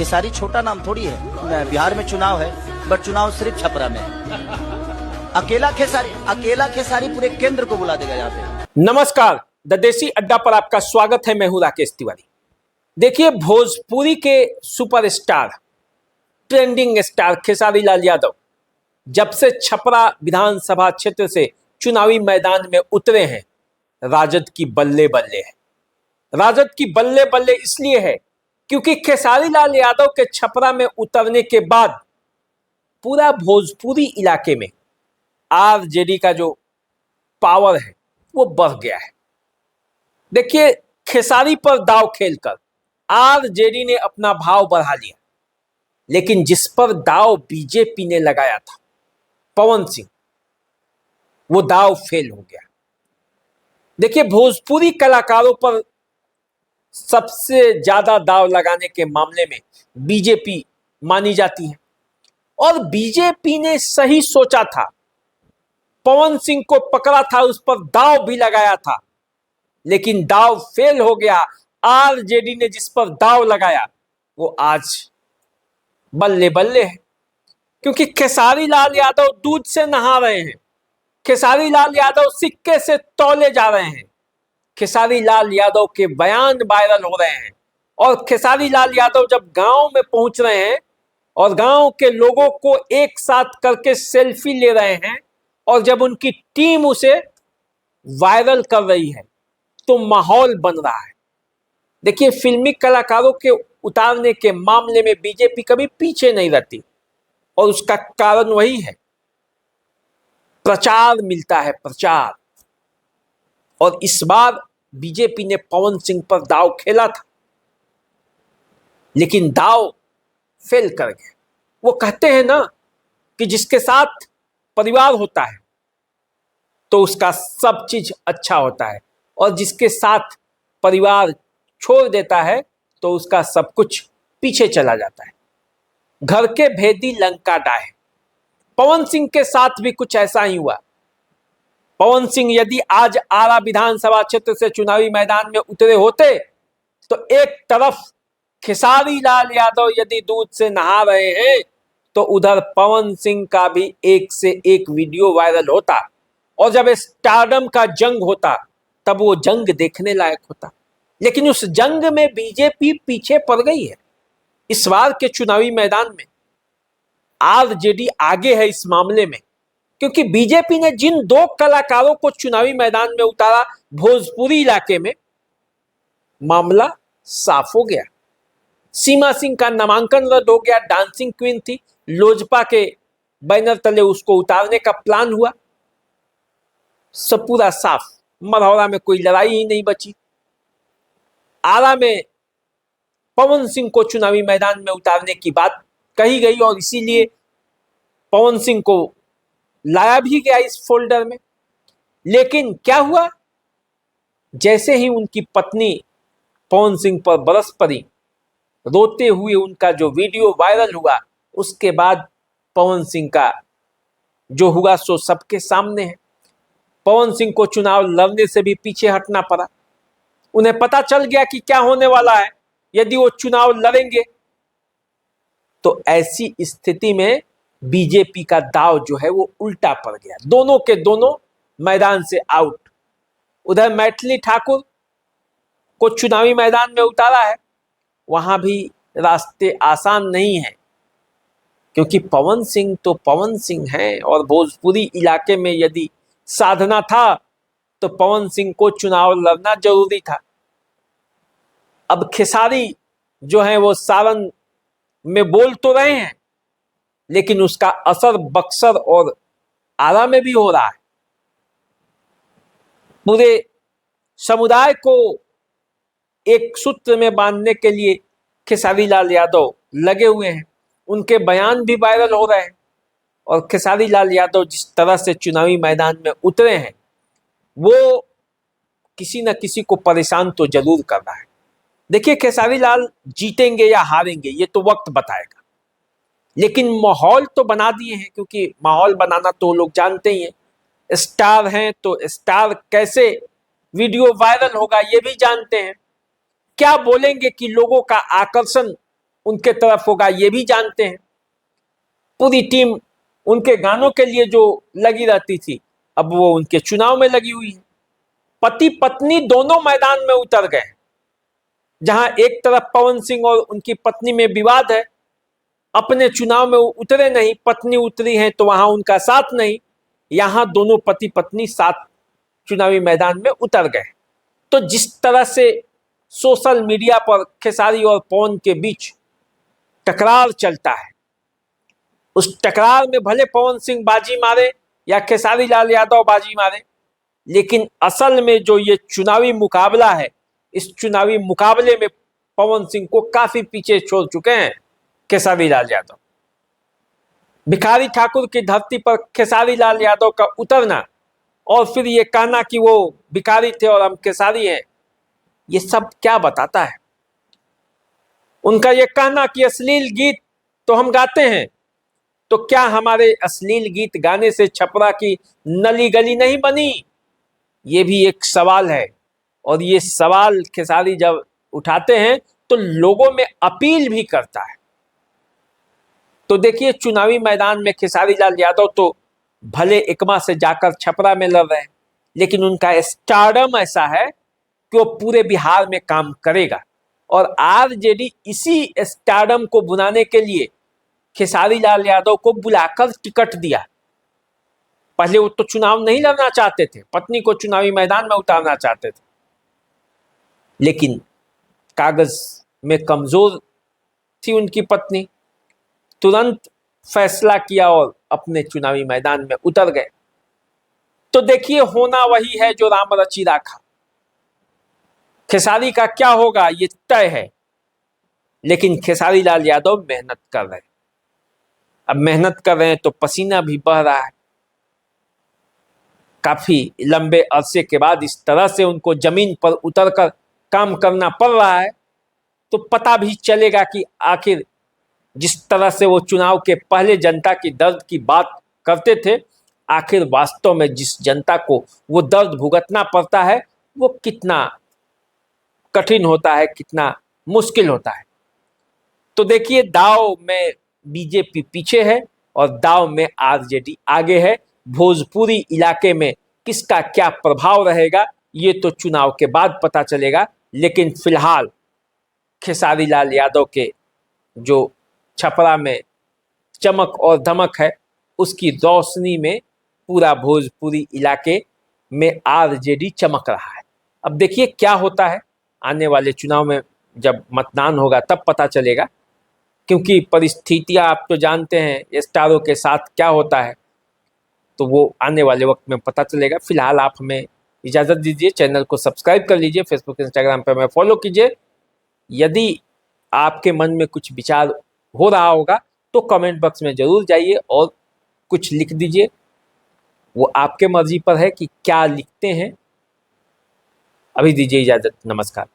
खेसारी छोटा नाम थोड़ी है। बिहार में चुनाव है, बट चुनाव सिर्फ छपरा में है। अकेला खेसारी पूरे केंद्र को बुला देगा यहाँ पे। नमस्कार, द देसी अड्डा पर आपका स्वागत है। मैं हूं राकेश तिवारी। देखिए, भोजपुरी के superstar, trending star Khesari Lal Yadav जब से छपरा विधानसभा क्षेत्र से चुनावी मैदान में उतरे हैं, राजद की बल्ले बल्ले है। राजद की बल्ले बल्ले इसलिए है क्योंकि खेसारी लाल यादव के छपरा में उतरने के बाद पूरा भोजपुरी इलाके में आरजेडी का जो पावर है वो बढ़ गया है। देखिए, खेसारी पर दांव खेलकर आरजेडी ने अपना भाव बढ़ा लिया, लेकिन जिस पर दांव बीजेपी ने लगाया था, पवन सिंह, वो दांव फेल हो गया। देखिए, भोजपुरी कलाकारों पर सबसे ज्यादा दांव लगाने के मामले में बीजेपी मानी जाती है, और बीजेपी ने सही सोचा था। पवन सिंह को पकड़ा था, उस पर दांव भी लगाया था, लेकिन दांव फेल हो गया। आरजेडी ने जिस पर दांव लगाया वो आज बल्ले बल्ले है, क्योंकि खेसारी लाल यादव दूध से नहा रहे हैं। खेसारी लाल यादव सिक्के से तौले जा रहे हैं। खेसारी लाल यादव के बयान वायरल हो रहे हैं, और खेसारी लाल यादव जब गांव में पहुंच रहे हैं और गांव के लोगों को एक साथ करके सेल्फी ले रहे हैं, और जब उनकी टीम उसे वायरल कर रही है, तो माहौल बन रहा है। देखिए, फिल्मी कलाकारों के उतारने के मामले में बीजेपी कभी पीछे नहीं रहती, और उसका कारण वही है, प्रचार मिलता है, प्रचार। और इस बार बीजेपी ने पवन सिंह पर दांव खेला था, लेकिन दांव फेल कर गया। वो कहते हैं ना कि जिसके साथ परिवार होता है तो उसका सब चीज अच्छा होता है, और जिसके साथ परिवार छोड़ देता है तो उसका सब कुछ पीछे चला जाता है। घर के भेदी लंका डाहे। पवन सिंह के साथ भी कुछ ऐसा ही हुआ। पवन सिंह यदि आज आरा विधानसभा क्षेत्र से चुनावी मैदान में उतरे होते, तो एक तरफ खेसारी लाल यादव यदि दूध से नहा रहे हैं, तो उधर पवन सिंह का भी एक से एक वीडियो वायरल होता, और जब स्टारडम का जंग होता तब वो जंग देखने लायक होता। लेकिन उस जंग में बीजेपी पीछे पड़ गई है। इस बार के चुनावी मैदान में आरजेडी आगे है इस मामले में, क्योंकि बीजेपी ने जिन दो कलाकारों को चुनावी मैदान में उतारा भोजपुरी इलाके में, मामला साफ हो गया। सीमा सिंह का नामांकन रद्द हो गया। डांसिंग क्वीन थी, लोजपा के बैनर तले उसको उतारने का प्लान हुआ। सब पूरा साफ। मरौरा में कोई लड़ाई ही नहीं बची। आरा में पवन सिंह को चुनावी मैदान में उतारने की बात कही गई, और इसीलिए पवन सिंह को लाया भी गया इस फोल्डर में। लेकिन क्या हुआ, जैसे ही उनकी पत्नी पवन सिंह पर बरस पड़ी, रोते हुए उनका जो वीडियो वायरल हुआ, उसके बाद पवन सिंह का जो हुआ सो सबके सामने है। पवन सिंह को चुनाव लड़ने से भी पीछे हटना पड़ा। उन्हें पता चल गया कि क्या होने वाला है यदि वो चुनाव लड़ेंगे। तो ऐसी स्थिति में बीजेपी का दांव जो है वो उल्टा पड़ गया। दोनों के दोनों मैदान से आउट। उधर मैथिली ठाकुर को चुनावी मैदान में उतारा है, वहां भी रास्ते आसान नहीं है, क्योंकि पवन सिंह तो पवन सिंह हैं, और भोजपुरी इलाके में यदि साधना था तो पवन सिंह को चुनाव लड़ना जरूरी था। अब खेसारी जो है वो सारण में बोल तो रहे हैं, लेकिन उसका असर बक्सर और आरा में भी हो रहा है। पूरे समुदाय को एक सूत्र में बांधने के लिए खेसारी लाल यादव लगे हुए हैं। उनके बयान भी वायरल हो रहे हैं, और खेसारी लाल यादव जिस तरह से चुनावी मैदान में उतरे हैं, वो किसी न किसी को परेशान तो जरूर कर रहा है। देखिए, खेसारी लाल जीतेंगे या हारेंगे ये तो वक्त बताएगा, लेकिन माहौल तो बना दिए हैं, क्योंकि माहौल बनाना तो लोग जानते ही हैं। स्टार हैं तो स्टार कैसे वीडियो वायरल होगा ये भी जानते हैं। क्या बोलेंगे कि लोगों का आकर्षण उनके तरफ होगा ये भी जानते हैं। पूरी टीम उनके गानों के लिए जो लगी रहती थी, अब वो उनके चुनाव में लगी हुई है। पति पत्नी दोनों मैदान में उतर गए। जहां एक तरफ पवन सिंह और उनकी पत्नी में विवाद है, अपने चुनाव में उतरे नहीं, पत्नी उतरी है तो वहां उनका साथ नहीं, यहां दोनों पति पत्नी साथ चुनावी मैदान में उतर गए। तो जिस तरह से सोशल मीडिया पर खेसारी और पवन के बीच टकरार चलता है, उस टकरार में भले पवन सिंह बाजी मारे या खेसारी लाल यादव बाजी मारे, लेकिन असल में जो ये चुनावी मुकाबला है, इस चुनावी मुकाबले में पवन सिंह को काफी पीछे छोड़ चुके हैं खेसारी लाल यादव। भिखारी ठाकुर की धरती पर खेसारी लाल यादव का उतरना और फिर ये कहना कि वो भिखारी थे और हम खेसारी हैं, ये सब क्या बताता है? उनका ये कहना कि अश्लील गीत तो हम गाते हैं, तो क्या हमारे अश्लील गीत गाने से छपरा की नली गली नहीं बनी? ये भी एक सवाल है। और ये सवाल खेसारी जब उठाते हैं तो लोगों में अपील भी करता है। तो देखिए, चुनावी मैदान में खेसारी लाल यादव तो भले एकमा से जाकर छपरा में लड़ रहे हैं, लेकिन उनका स्टारडम ऐसा है कि वो पूरे बिहार में काम करेगा। और आरजेडी इसी स्टारडम को बुलाने के लिए खेसारी लाल यादव को बुलाकर टिकट दिया। पहले वो तो चुनाव नहीं लड़ना चाहते थे, पत्नी को चुनावी मैदान में उतारना चाहते थे, लेकिन कागज में कमजोर थी उनकी पत्नी, तुरंत फैसला किया और अपने चुनावी मैदान में उतर गए। तो देखिए, होना वही है जो राम रचि राखा। खेसारी का क्या होगा ये तय है, लेकिन खेसारी लाल यादव मेहनत कर रहे हैं। अब मेहनत कर रहे हैं तो पसीना भी बह रहा है। काफी लंबे अरसे के बाद इस तरह से उनको जमीन पर उतरकर काम करना पड़ रहा है, तो पता भी चलेगा कि आखिर जिस तरह से वो चुनाव के पहले जनता की दर्द की बात करते थे, आखिर वास्तव में जिस जनता को वो दर्द भुगतना पड़ता है, वो कितना कठिन होता है, कितना मुश्किल होता है। तो देखिए, दाव में बीजेपी पीछे है और दाव में आरजेडी आगे है। भोजपुरी इलाके में किसका क्या प्रभाव रहेगा ये तो चुनाव के बाद पता चलेगा, लेकिन फिलहाल खेसारी लाल यादव के जो छपरा में चमक और धमक है, उसकी रोशनी में पूरा भोजपुरी इलाके में आरजेडी चमक रहा है। अब देखिए क्या होता है, आने वाले चुनाव में जब मतदान होगा तब पता चलेगा, क्योंकि परिस्थितियां आप तो जानते हैं स्टारों के साथ क्या होता है, तो वो आने वाले वक्त में पता चलेगा। फिलहाल आप हमें इजाज़त दीजिए, चैनल को सब्सक्राइब कर लीजिए, फेसबुक इंस्टाग्राम पर हमें फॉलो कीजिए। यदि आपके मन में कुछ विचार हो रहा होगा तो कमेंट बॉक्स में ज़रूर जाइए और कुछ लिख दीजिए। वो आपके मर्जी पर है कि क्या लिखते हैं। अभी दीजिए इजाज़त, नमस्कार।